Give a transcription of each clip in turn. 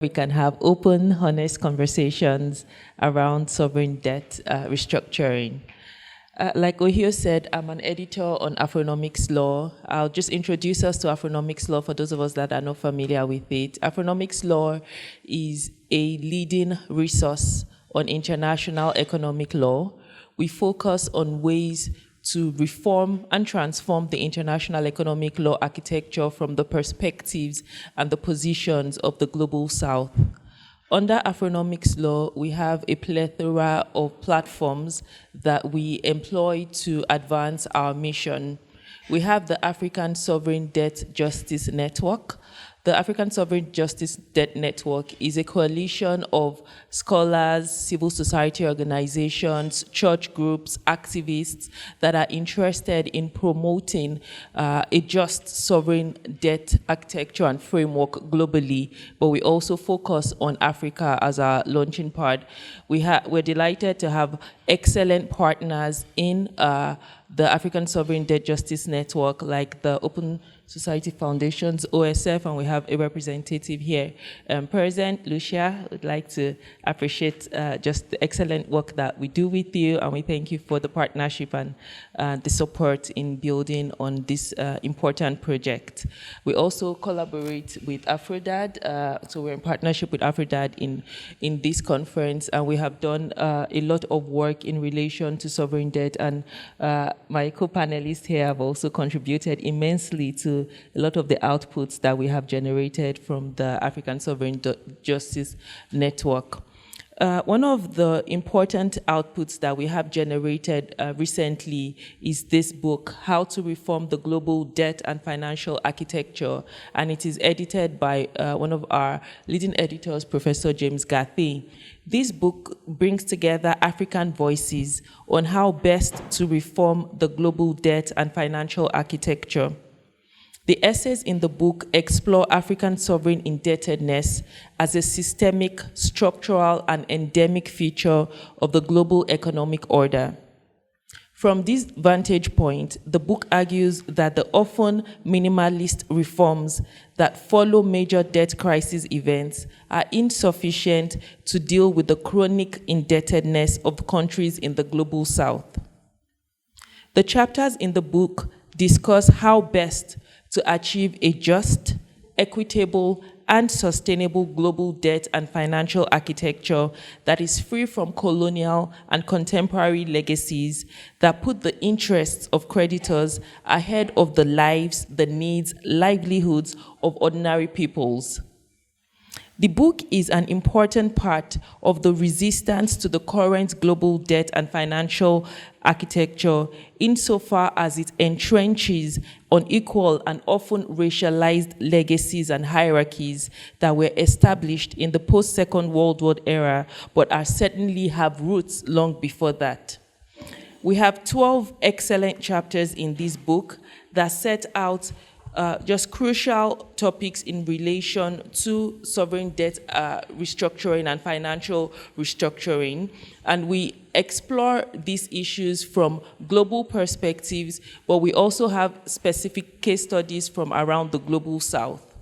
we can have open, honest conversations around sovereign debt restructuring. Like Ohio said, I'm an editor on Afronomics law. I'll just introduce us to Afronomics law for those of us that are not familiar with it. Afronomics law is a leading resource on international economic law. We focus on ways to reform and transform the international economic law architecture from the perspectives and the positions of the global south. Under Afronomics law, we have a plethora of platforms that we employ to advance our mission. We have the African Sovereign Debt Justice Network. The African Sovereign Justice Debt Network is a coalition of scholars, civil society organizations, church groups, activists that are interested in promoting a just sovereign debt architecture and framework globally, but we also focus on Africa as our launching pad. We're delighted to have excellent partners in the African Sovereign Debt Justice Network, like the Open Society Foundation's OSF, and we have a representative here present. Lucia, would like to appreciate just the excellent work that we do with you, and we thank you for the partnership and the support in building on this important project. We also collaborate with AfCoDD, so we're in partnership with AfCoDD in this conference, and we have done a lot of work in relation to sovereign debt, and my co-panelists here have also contributed immensely to a lot of the outputs that we have generated from the African Sovereign Justice Network. One of the important outputs that we have generated recently is this book, How to Reform the Global Debt and Financial Architecture, and it is edited by one of our leading editors, Professor James Gathie. This book brings together African voices on how best to reform the global debt and financial architecture. The essays in the book explore African sovereign indebtedness as a systemic, structural, and endemic feature of the global economic order. From this vantage point, the book argues that the often minimalist reforms that follow major debt crisis events are insufficient to deal with the chronic indebtedness of countries in the global south. The chapters in the book discuss how best to achieve a just, equitable, and sustainable global debt and financial architecture that is free from colonial and contemporary legacies that put the interests of creditors ahead of the lives, the needs, livelihoods of ordinary peoples. The book is an important part of the resistance to the current global debt and financial architecture insofar as it entrenches unequal and often racialized legacies and hierarchies that were established in the post-Second World War era, but are certainly have roots long before that. We have 12 excellent chapters in this book that set out just crucial topics in relation to sovereign debt restructuring and financial restructuring. And we explore these issues from global perspectives, but we also have specific case studies from around the global south.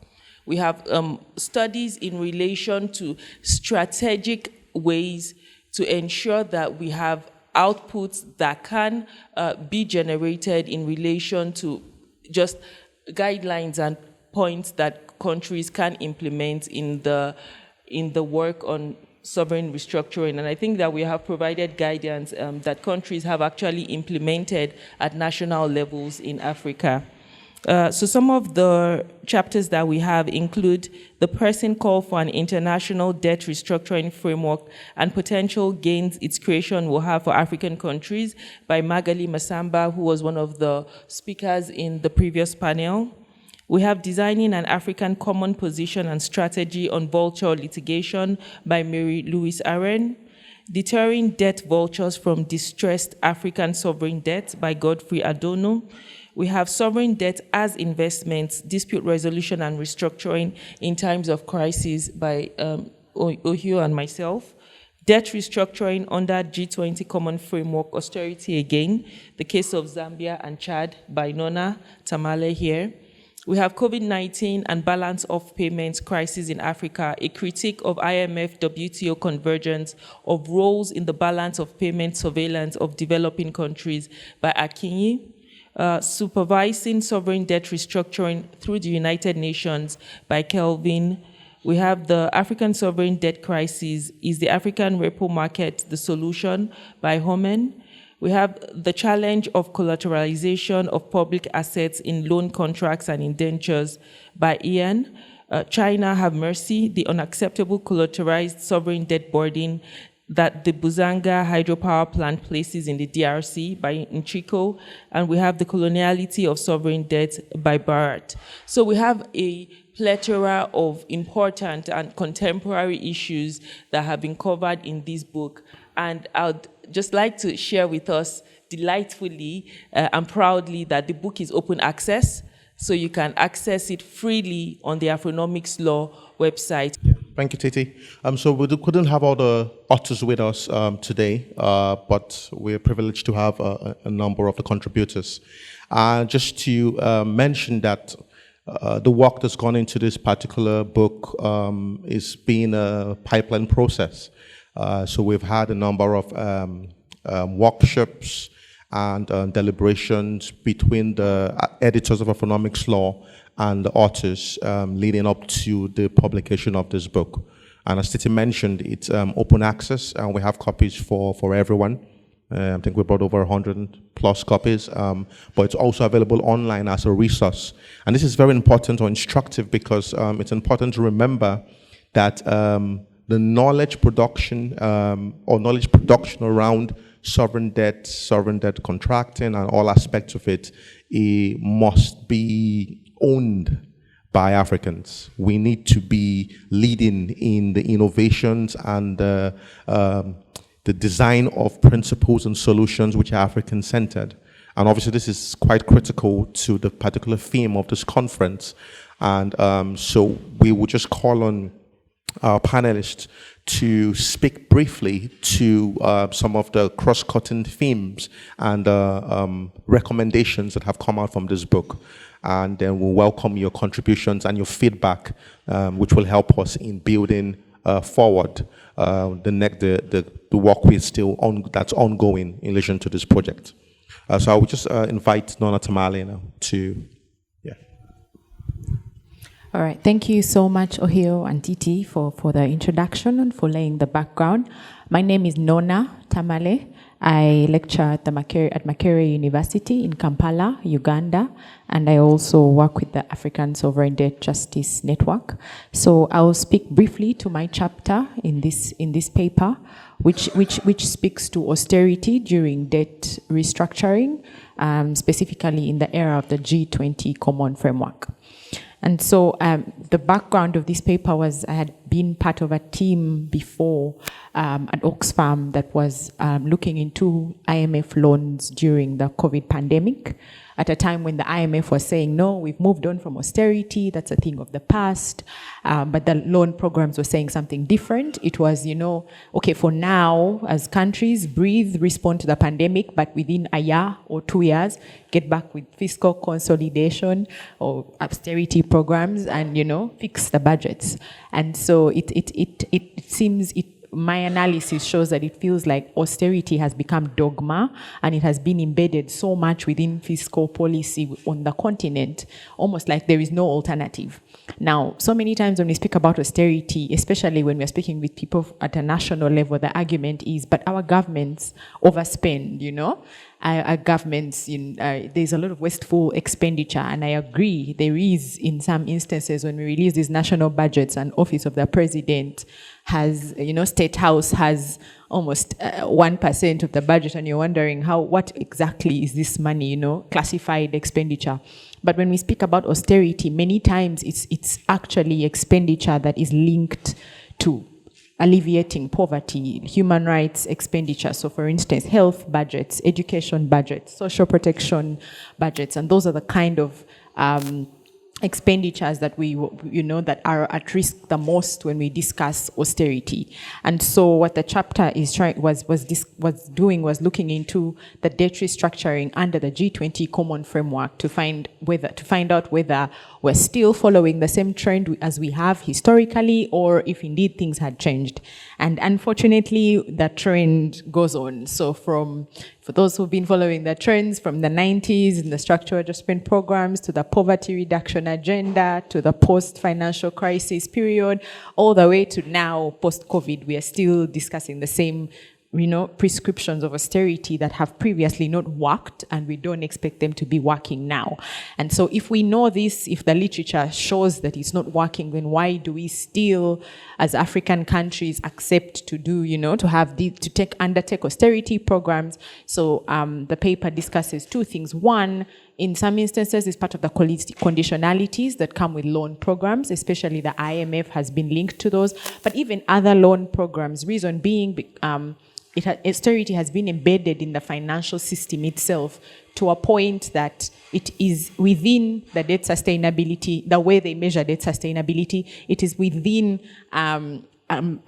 We have studies in relation to strategic ways to ensure that we have outputs that can be generated in relation to just guidelines and points that countries can implement in the work on sovereign restructuring. And I think that we have provided guidance that countries have actually implemented at national levels in Africa. So some of the chapters that we have include the pressing call for an international debt restructuring framework and potential gains its creation will have for African countries by Magali Masamba, who was one of the speakers in the previous panel. We have Designing an African Common Position and Strategy on Vulture Litigation by Mary Louise Aren. Deterring Debt Vultures from Distressed African Sovereign Debt by Godfrey Adonu. We have Sovereign Debt as Investments, Dispute Resolution and Restructuring in Times of Crisis by Ohio and myself. Debt Restructuring under G20 Common Framework, Austerity Again, the case of Zambia and Chad by Nona Tamale here. We have COVID-19 and balance of payments crisis in Africa, a critique of IMF WTO convergence of roles in the balance of payment surveillance of developing countries by Akinyi. Supervising sovereign debt restructuring through the United Nations by Kelvin. We have the African sovereign debt crisis. Is the African repo market the solution by Homan? We have the challenge of collateralization of public assets in loan contracts and indentures by Ian. China Have Mercy, the unacceptable collateralized sovereign debt burden that the Buzanga hydropower plant places in the DRC by Nchiko, and we have the coloniality of sovereign debt by Barat. So we have a plethora of important and contemporary issues that have been covered in this book, and I'd just like to share with us delightfully and proudly that the book is open access, so you can access it freely on the Afronomics Law website. Yeah. Thank you, Titi. So we couldn't have all the authors with us today, but we're privileged to have a number of the contributors. Just to mention that the work that's gone into this particular book is being a pipeline process. So we've had a number of workshops and deliberations between the editors of Afronomics Law and the authors leading up to the publication of this book. And as Titi mentioned, it's open access, and we have copies for everyone. I think we brought over 100 plus copies, but it's also available online as a resource. And this is very important or instructive because it's important to remember that the knowledge production or knowledge production around sovereign debt contracting and all aspects of it, it must be owned by Africans. We need to be leading in the innovations and the design of principles and solutions which are African-centered. And obviously this is quite critical to the particular theme of this conference. And so we will just call on our panelists to speak briefly to some of the cross-cutting themes and recommendations that have come out from this book. And then we'll welcome your contributions and your feedback, which will help us in building forward the work we still that's ongoing in relation to this project. So I will just invite Nona Tamale now to, yeah. All right, thank you so much, Ohio and Titi, for the introduction and for laying the background. My name is Nona Tamale. I lecture at Makerere University in Kampala, Uganda, and I also work with the African Sovereign Debt Justice Network. So I will speak briefly to my chapter in this paper, which speaks to austerity during debt restructuring, specifically in the era of the G20 Common Framework. And so the background of this paper was I had been part of a team before at Oxfam that was looking into IMF loans during the COVID pandemic, at a time when the IMF was saying, no, we've moved on from austerity, that's a thing of the past, but the loan programs were saying something different. It was, okay, for now, as countries, breathe, respond to the pandemic, but within a year or 2 years, get back with fiscal consolidation or austerity programs and, fix the budgets. And so it seems, my analysis shows that it feels like austerity has become dogma and it has been embedded so much within fiscal policy on the continent, almost like there is no alternative. Now, so many times when we speak about austerity, especially when we're speaking with people at a national level, the argument is, but our governments overspend, Our governments, there's a lot of wasteful expenditure, and I agree there is in some instances when we release these national budgets and Office of the President has, State House has almost 1% of the budget, and you're wondering what exactly is this money, classified expenditure. But when we speak about austerity, many times it's actually expenditure that is linked to alleviating poverty, human rights expenditure. So for instance, health budgets, education budgets, social protection budgets, and those are the kind of expenditures that that are at risk the most when we discuss austerity. And so what the chapter was looking into the debt restructuring under the G20 common framework to find out whether we're still following the same trend as we have historically, or if indeed things had changed. And unfortunately, the trend goes on. So for those who've been following the trends from the 90s and the structural adjustment programs to the poverty reduction agenda to the post-financial crisis period, all the way to now post-COVID, we are still discussing the same prescriptions of austerity that have previously not worked, and we don't expect them to be working now. And so if we know this, if the literature shows that it's not working, then why do we still, as African countries, accept to do, to undertake austerity programs? So the paper discusses two things. One, in some instances, it's part of the conditionalities that come with loan programs, especially the IMF has been linked to those, but even other loan programs, reason being, austerity has been embedded in the financial system itself to a point that it is within the debt sustainability, the way they measure debt sustainability, it is within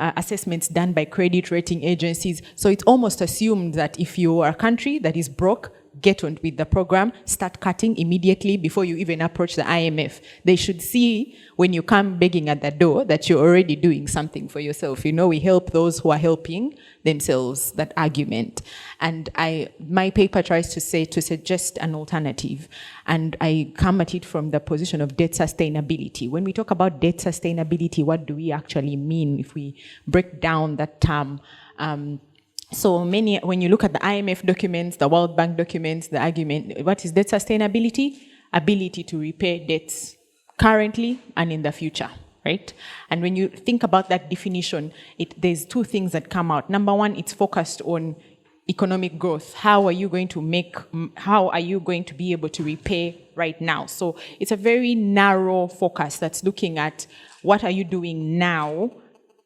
assessments done by credit rating agencies. So it's almost assumed that if you are a country that is broke, get on with the program, start cutting immediately before you even approach the IMF. They should see when you come begging at the door that you're already doing something for yourself. We help those who are helping themselves, that argument. And my paper tries to suggest an alternative. And I come at it from the position of debt sustainability. When we talk about debt sustainability, what do we actually mean if we break down that term? So when you look at the IMF documents, the World Bank documents, the argument, what is debt sustainability? Ability to repay debts currently and in the future, right? And when you think about that definition, there's two things that come out. Number one, it's focused on economic growth. How are you going to be able to repay right now? So it's a very narrow focus that's looking at what are you doing now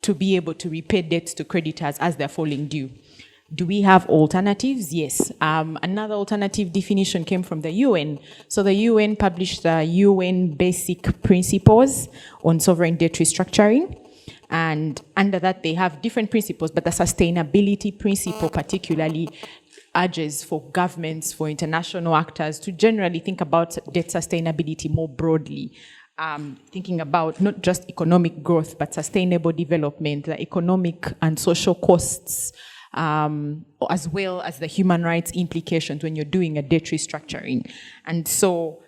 to be able to repay debts to creditors as they're falling due. Do we have alternatives? Yes. Another alternative definition came from the UN. So the UN published the UN Basic Principles on Sovereign Debt Restructuring. And under that, they have different principles, but the sustainability principle particularly urges for governments, for international actors to generally think about debt sustainability more broadly. Thinking about not just economic growth, but sustainable development, the economic and social costs, as well as the human rights implications when you're doing a debt restructuring. And so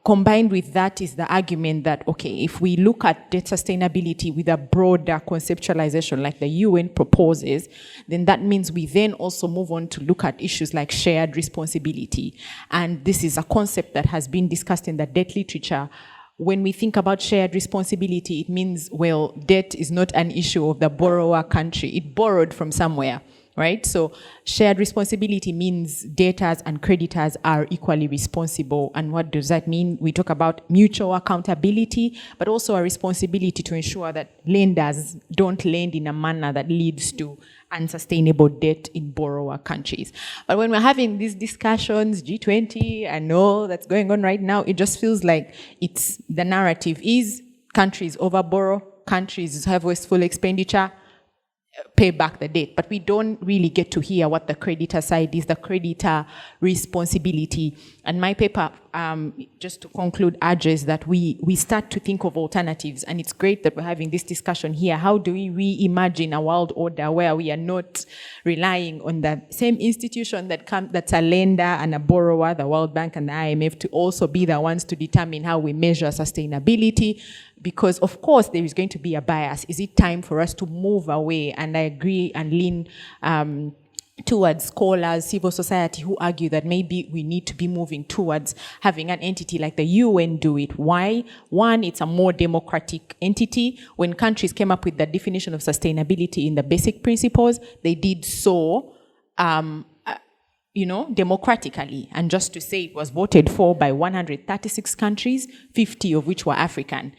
combined with that is the argument that, okay, if we look at debt sustainability with a broader conceptualization like the UN proposes, then that means we then also move on to look at issues like shared responsibility. And this is a concept that has been discussed in the debt literature. When we think about shared responsibility, it means, well, debt is not an issue of the borrower country. It borrowed from somewhere, right? So shared responsibility means debtors and creditors are equally responsible. And what does that mean? We talk about mutual accountability, but also a responsibility to ensure that lenders don't lend in a manner that leads to unsustainable debt in borrower countries. But when we're having these discussions, G20 and all that's going on right now, it just feels like the narrative is countries overborrow, countries have wasteful expenditure, pay back the debt. But we don't really get to hear what the creditor side is, the creditor responsibility. And my paper, just to conclude, urges that we start to think of alternatives. And it's great that we're having this discussion here. How do we reimagine a world order where we are not relying on the same institution that's a lender and a borrower, the World Bank and the IMF, to also be the ones to determine how we measure sustainability? Because, of course, there is going to be a bias. Is it time for us to move away? And I agree and lean towards scholars, civil society, who argue that maybe we need to be moving towards having an entity like the UN do it. Why? One, it's a more democratic entity. When countries came up with the definition of sustainability in the basic principles, they did so democratically. And just to say, it was voted for by 136 countries, 50 of which were African.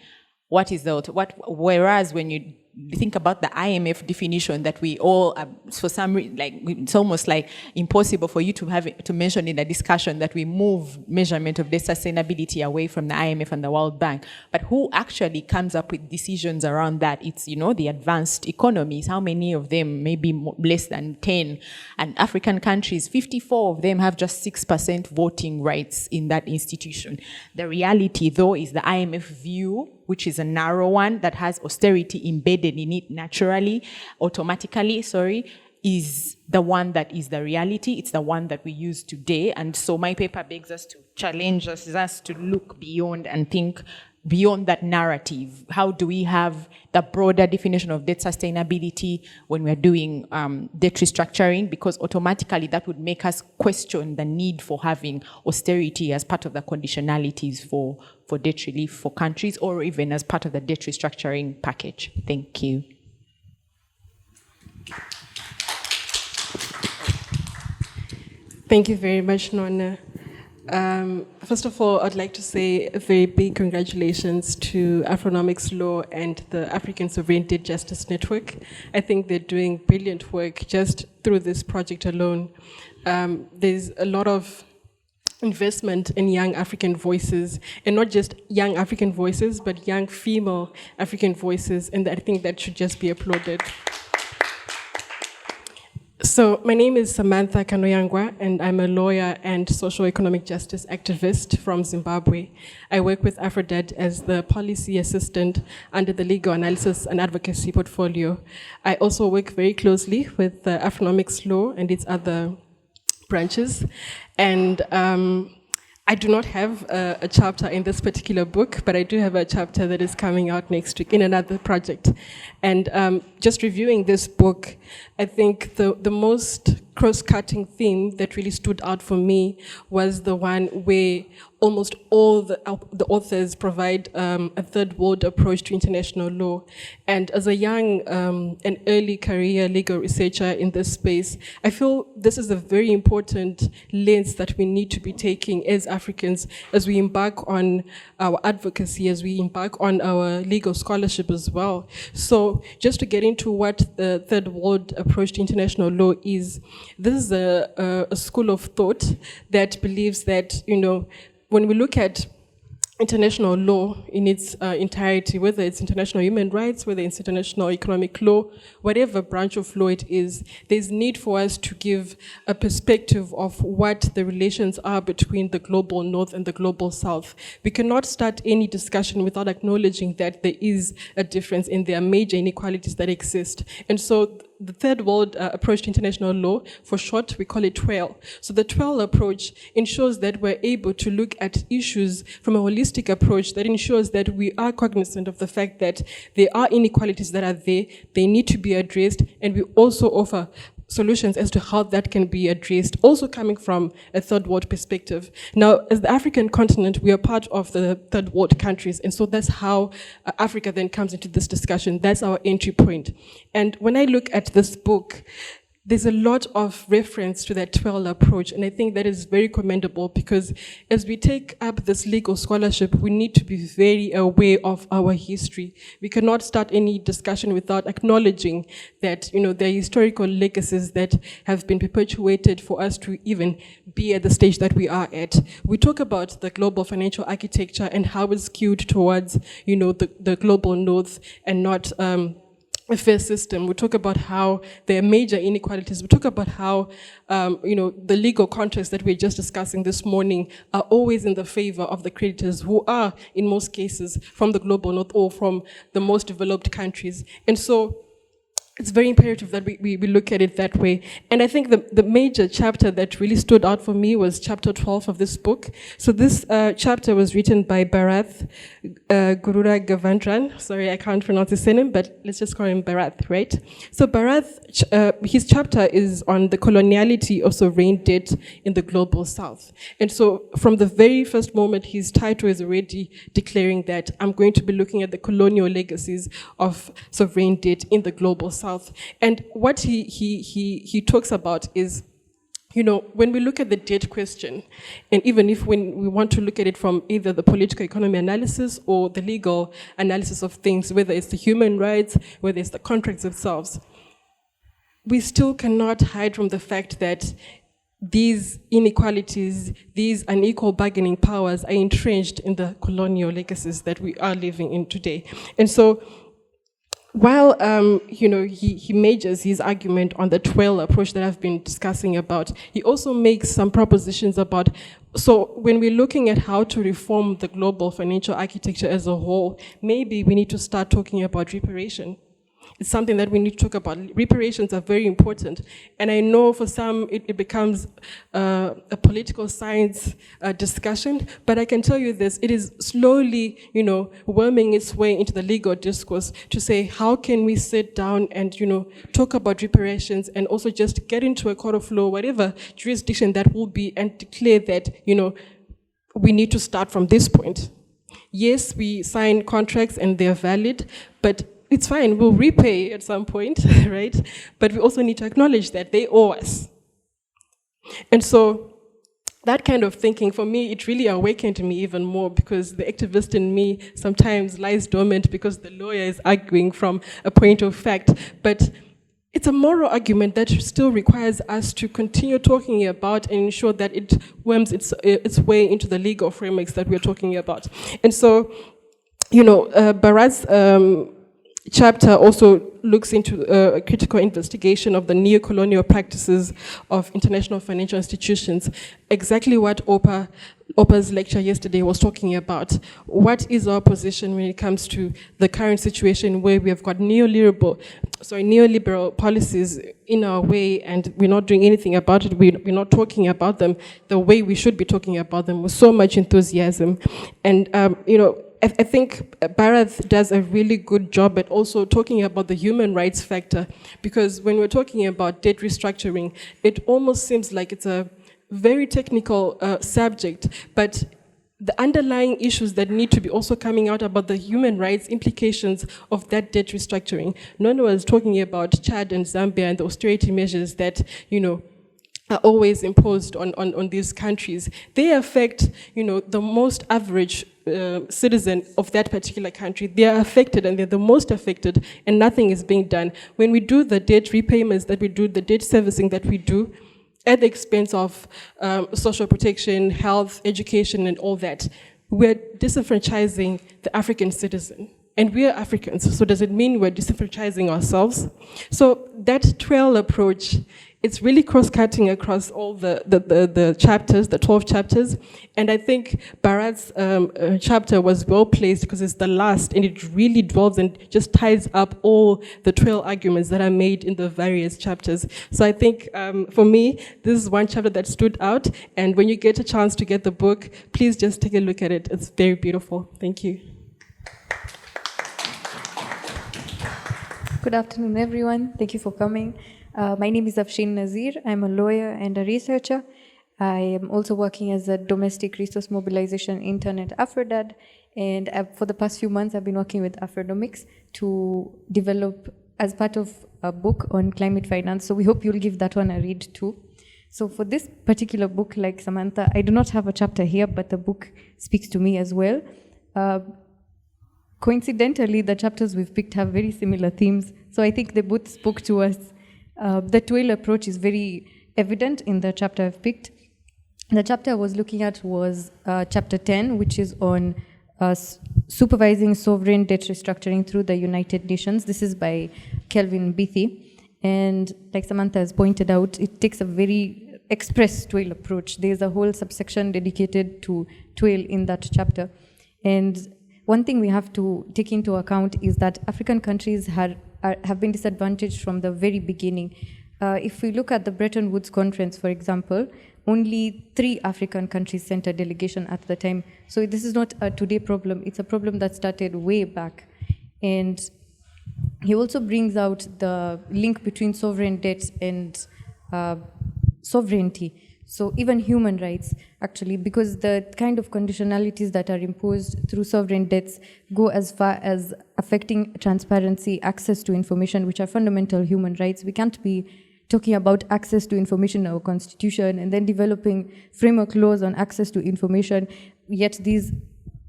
Whereas when you think about the IMF definition that we all, for some reason, like it's almost like impossible for you to mention in a discussion that we move measurement of data sustainability away from the IMF and the World Bank. But who actually comes up with decisions around that? It's, the advanced economies. How many of them? Maybe less than 10. And African countries, 54 of them have just 6% voting rights in that institution. The reality, though, is the IMF view, which is a narrow one that has austerity embedded in it naturally, automatically, is the one that is the reality. It's the one that we use today. And so my paper begs us to challenge us to look beyond and think beyond that narrative. How do we have the broader definition of debt sustainability when we're doing debt restructuring? Because automatically that would make us question the need for having austerity as part of the conditionalities for debt relief for countries, or even as part of the debt restructuring package. Thank you. Thank you very much, Nona. First of all, I'd like to say a very big congratulations to Afronomics Law and the African Sovereign Debt Justice Network. I think they're doing brilliant work just through this project alone. There's a lot of investment in young African voices, and not just young African voices, but young female African voices, and I think that should just be applauded. So my name is Samantha Kanoyangwa, and I'm a lawyer and social economic justice activist from Zimbabwe. I work with AfroDad as the policy assistant under the legal analysis and advocacy portfolio. I also work very closely with Afronomics Law and its other branches. And I do not have a chapter in this particular book, but I do have a chapter that is coming out next week in another project. And just reviewing this book, I think the most cross-cutting theme that really stood out for me was the one where almost all the authors provide a third world approach to international law. And as a young and early career legal researcher in this space, I feel this is a very important lens that we need to be taking as Africans as we embark on our advocacy, as we embark on our legal scholarship as well. So just to get into what the third world approach to international law is, this is a school of thought that believes that, when we look at international law in its entirety, whether it's international human rights, whether it's international economic law, whatever branch of law it is, there's need for us to give a perspective of what the relations are between the global north and the global south. We cannot start any discussion without acknowledging that there is a difference and there are major inequalities that exist. And so the third world approach to international law, for short, we call it TWEL. So the TWEL approach ensures that we're able to look at issues from a holistic approach that ensures that we are cognizant of the fact that there are inequalities that are there, they need to be addressed, and we also offer solutions as to how that can be addressed, also coming from a third world perspective. Now, as the African continent, we are part of the third world countries, and so that's how Africa then comes into this discussion. That's our entry point. And when I look at this book, there's a lot of reference to that TWEL approach, and I think that is very commendable because as we take up this legal scholarship, we need to be very aware of our history. We cannot start any discussion without acknowledging that, there are historical legacies that have been perpetuated for us to even be at the stage that we are at. We talk about the global financial architecture and how it's skewed towards, the global north and not a fair system. We talk about how there are major inequalities. We talk about how, the legal contracts that we're just discussing this morning are always in the favor of the creditors who are, in most cases, from the global north or from the most developed countries. And so it's very imperative that we look at it that way. And I think the major chapter that really stood out for me was chapter 12 of this book. So this chapter was written by Bharath Gurura Gavandran. Sorry, I can't pronounce his name, but let's just call him Bharath, right? So Bharath, his chapter is on the coloniality of sovereign debt in the global south. And so from the very first moment, his title is already declaring that I'm going to be looking at the colonial legacies of sovereign debt in the global south. And what he talks about is when we look at the debt question, and even if when we want to look at it from either the political economy analysis or the legal analysis of things, whether it's the human rights, whether it's the contracts themselves, we still cannot hide from the fact that these inequalities, these unequal bargaining powers are entrenched in the colonial legacies that we are living in today. And so, while he majors his argument on the 12 approach that I've been discussing about, he also makes some propositions about, so when we're looking at how to reform the global financial architecture as a whole, maybe we need to start talking about reparation. It's something that we need to talk about. Reparations are very important. And I know for some it becomes a political science discussion, but I can tell you this, it is slowly, worming its way into the legal discourse to say, how can we sit down and, talk about reparations and also just get into a court of law, whatever jurisdiction that will be, and declare that, we need to start from this point. Yes, we sign contracts and they're valid, but it's fine, we'll repay at some point, right? But we also need to acknowledge that they owe us. And so that kind of thinking, for me, it really awakened me even more, because the activist in me sometimes lies dormant because the lawyer is arguing from a point of fact. But it's a moral argument that still requires us to continue talking about and ensure that it worms its way into the legal frameworks that we're talking about. And so, Bharat's chapter also looks into a critical investigation of the neo-colonial practices of international financial institutions, exactly what Opa's lecture yesterday was talking about. What is our position when it comes to the current situation where we have got neoliberal policies in our way, and we're not doing anything about it, we're not talking about them the way we should be talking about them with so much enthusiasm. And, I think Bharat does a really good job at also talking about the human rights factor, because when we're talking about debt restructuring, it almost seems like it's a very technical subject, but the underlying issues that need to be also coming out about the human rights implications of that debt restructuring. Nona was talking about Chad and Zambia and the austerity measures that, are always imposed on these countries. They affect, the most average citizen of that particular country. They are affected, and they're the most affected, and nothing is being done. When we do the debt repayments that we do, the debt servicing that we do, at the expense of social protection, health, education, and all that, we're disenfranchising the African citizen. And we are Africans, so does it mean we're disenfranchising ourselves? So that 12 approach, it's really cross-cutting across all the chapters, the 12 chapters. And I think Bharat's chapter was well placed because it's the last, and it really dwells and just ties up all the 12 arguments that are made in the various chapters. So I think for me, this is one chapter that stood out. And when you get a chance to get the book, please just take a look at it. It's very beautiful. Thank you. Good afternoon, everyone. Thank you for coming. My name is Afshin Nazir. I'm a lawyer and a researcher. I am also working as a domestic resource mobilization intern at AfCoDD, and for the past few months I've been working with Afronomics to develop as part of a book on climate finance. So we hope you'll give that one a read too. So for this particular book, like Samantha, I do not have a chapter here, but the book speaks to me as well. Coincidentally, the chapters we've picked have very similar themes, so I think they both spoke to us. The 12 approach is very evident in the chapter I've picked. The chapter I was looking at was chapter 10, which is on supervising sovereign debt restructuring through the United Nations. This is by Kelvin Beatty. And like Samantha has pointed out, it takes a very express 12 approach. There's a whole subsection dedicated to 12 in that chapter. And one thing we have to take into account is that African countries have been disadvantaged from the very beginning. If we look at the Bretton Woods Conference, for example, only 3 African countries sent a delegation at the time. So this is not a today problem, it's a problem that started way back. And he also brings out the link between sovereign debt and sovereignty. So even human rights, actually, because the kind of conditionalities that are imposed through sovereign debts go as far as affecting transparency, access to information, which are fundamental human rights. We can't be talking about access to information in our constitution, and then developing framework laws on access to information, yet these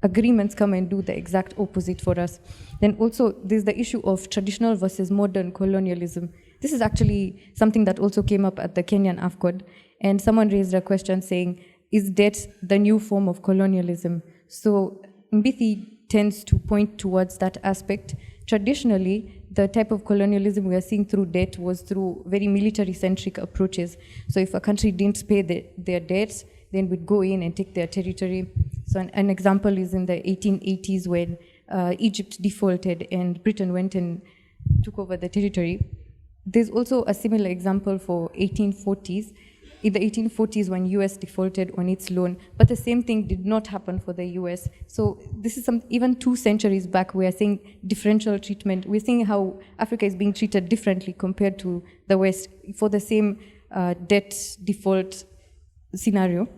agreements come and do the exact opposite for us. Then also there's the issue of traditional versus modern colonialism. This is actually something that also came up at the Kenyan AfCoDD, and someone raised a question saying, is debt the new form of colonialism? So Mbithi tends to point towards that aspect. Traditionally, the type of colonialism we are seeing through debt was through very military-centric approaches. So if a country didn't pay their debts, then we'd go in and take their territory. So an example is in the 1880s when Egypt defaulted and Britain went and took over the territory. There's also a similar example for 1840s. In the 1840s when US defaulted on its loan, but the same thing did not happen for the US. So this is even 2 centuries back, we are seeing differential treatment. We're seeing how Africa is being treated differently compared to the West for the same debt default scenario.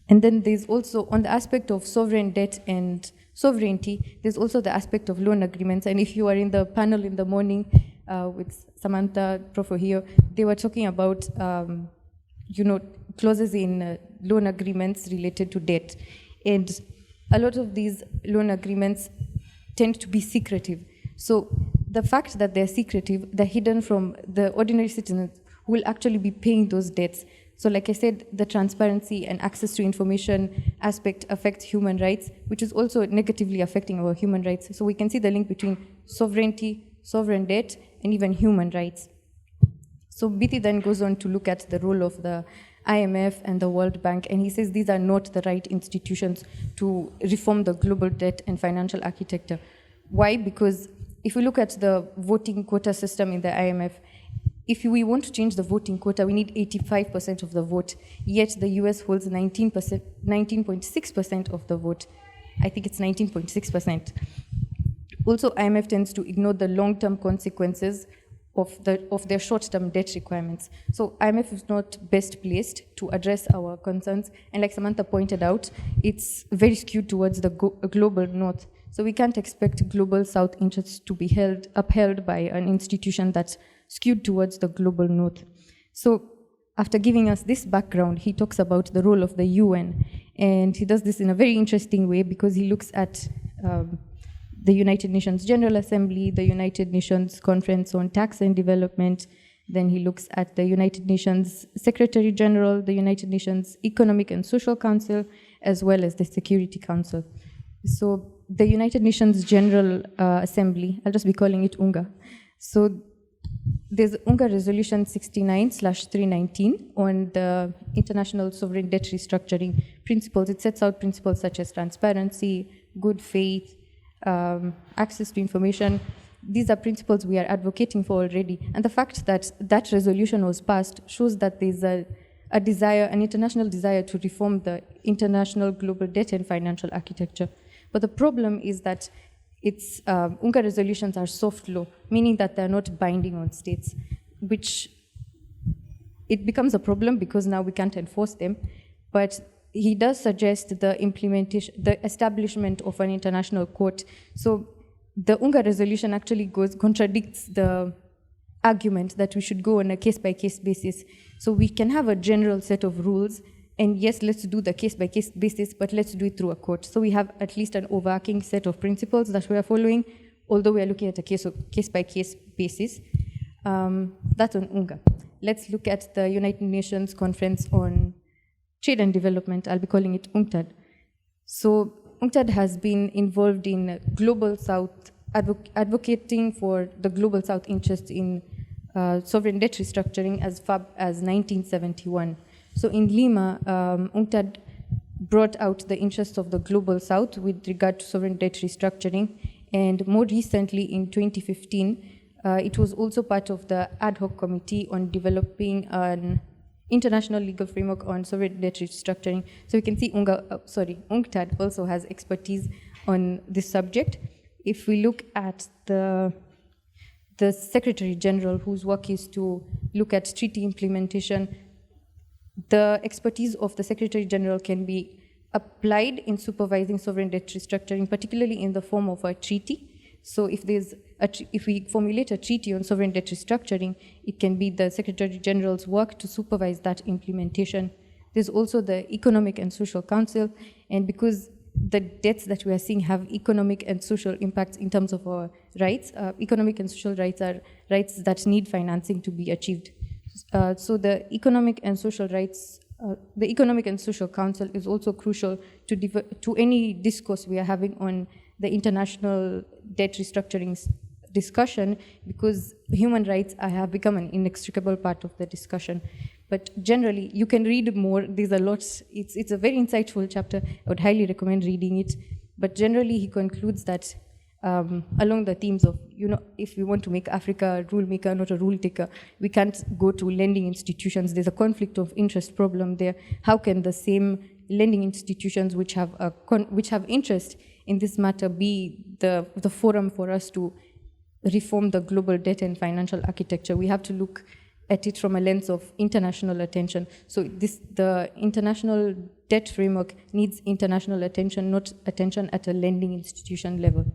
And then there's also, on the aspect of sovereign debt and sovereignty, there's also the aspect of loan agreements. And if you are in the panel in the morning with Samantha, Prof. here, they were talking about clauses in loan agreements related to debt. And a lot of these loan agreements tend to be secretive. So the fact that they're secretive, they're hidden from the ordinary citizens who will actually be paying those debts. So like I said, the transparency and access to information aspect affects human rights, which is also negatively affecting our human rights. So we can see the link between sovereignty, sovereign debt, and even human rights. So Biti then goes on to look at the role of the IMF and the World Bank, and he says these are not the right institutions to reform the global debt and financial architecture. Why? Because if we look at the voting quota system in the IMF, if we want to change the voting quota, we need 85% of the vote, yet the US holds 19.6% of the vote. I think it's 19.6%. Also, IMF tends to ignore the long-term consequences of their short-term debt requirements. So IMF is not best placed to address our concerns. And like Samantha pointed out, it's very skewed towards the global north. So we can't expect global south interests to be upheld by an institution that's skewed towards the global north. So after giving us this background, he talks about the role of the UN. And he does this in a very interesting way because he looks at the United Nations General Assembly, the United Nations Conference on Tax and Development. Then he looks at the United Nations Secretary General, the United Nations Economic and Social Council, as well as the Security Council. So the United Nations General Assembly, I'll just be calling it UNGA. So there's UNGA Resolution 69/319 on the international sovereign debt restructuring principles. It sets out principles such as transparency, good faith, access to information. These are principles we are advocating for already. And the fact that that resolution was passed shows that there's an international desire to reform the international global debt and financial architecture. But the problem is that UNGA resolutions are soft law, meaning that they're not binding on states, which it becomes a problem because now we can't enforce them. But he does suggest the establishment of an international court. So the UNGA resolution actually contradicts the argument that we should go on a case-by-case basis. So we can have a general set of rules, and yes, let's do the case-by-case basis, but let's do it through a court. So we have at least an overarching set of principles that we are following, although we are looking at a case-by-case basis. That's on UNGA. Let's look at the United Nations Conference on Trade and Development. I'll be calling it UNCTAD. So UNCTAD has been involved in Global South, advocating for the Global South interest in sovereign debt restructuring as far as 1971. So in Lima, UNCTAD brought out the interests of the Global South with regard to sovereign debt restructuring. And more recently, in 2015, it was also part of the ad hoc committee on developing an international legal framework on sovereign debt restructuring. So you can see UNCTAD also has expertise on this subject. If we look at the Secretary General, whose work is to look at treaty implementation, the expertise of the Secretary General can be applied in supervising sovereign debt restructuring, particularly in the form of a treaty. So if there's if we formulate a treaty on sovereign debt restructuring, it can be the Secretary General's work to supervise that implementation. There's also the Economic and Social Council, and because the debts that we are seeing have economic and social impacts in terms of our rights, economic and social rights are rights that need financing to be achieved. So the Economic and Social Rights, the Economic and Social Council is also crucial to any discourse we are having on the international debt restructuring discussion, because human rights have become an inextricable part of the discussion. But generally, you can read more. There's a lot. It's a very insightful chapter. I would highly recommend reading it. But generally, he concludes that along the themes of, if we want to make Africa a rule maker, not a rule taker, we can't go to lending institutions. There's a conflict of interest problem there. How can the same lending institutions which have interest in this matter be the forum for us to reform the global debt and financial architecture? We have to look at it from a lens of international attention. So the international debt framework needs international attention, not attention at a lending institution level.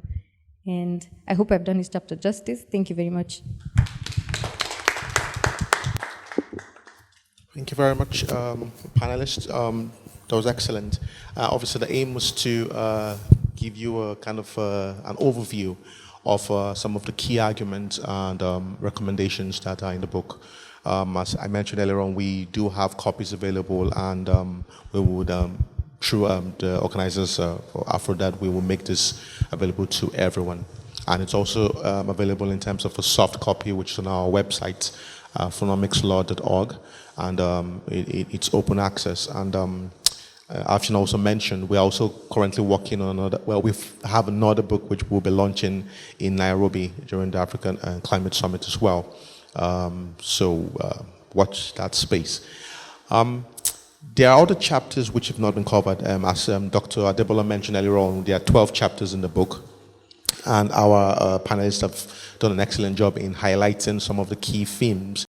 And I hope I've done this chapter justice. Thank you very much. Thank you very much, panelists. That was excellent. Obviously, the aim was to give you a kind of an overview of some of the key arguments and recommendations that are in the book. As I mentioned earlier on, we do have copies available, and we would, through the organizers for AfroDad, we will make this available to everyone. And it's also available in terms of a soft copy, which is on our website, phonomicslaw.org, and it's open access. And I should also mention, we're also currently working on we have another book which we'll be launching in Nairobi during the African Climate Summit as well. So watch that space. There are other chapters which have not been covered. As Dr. Adebola mentioned earlier on, there are 12 chapters in the book. And our panelists have done an excellent job in highlighting some of the key themes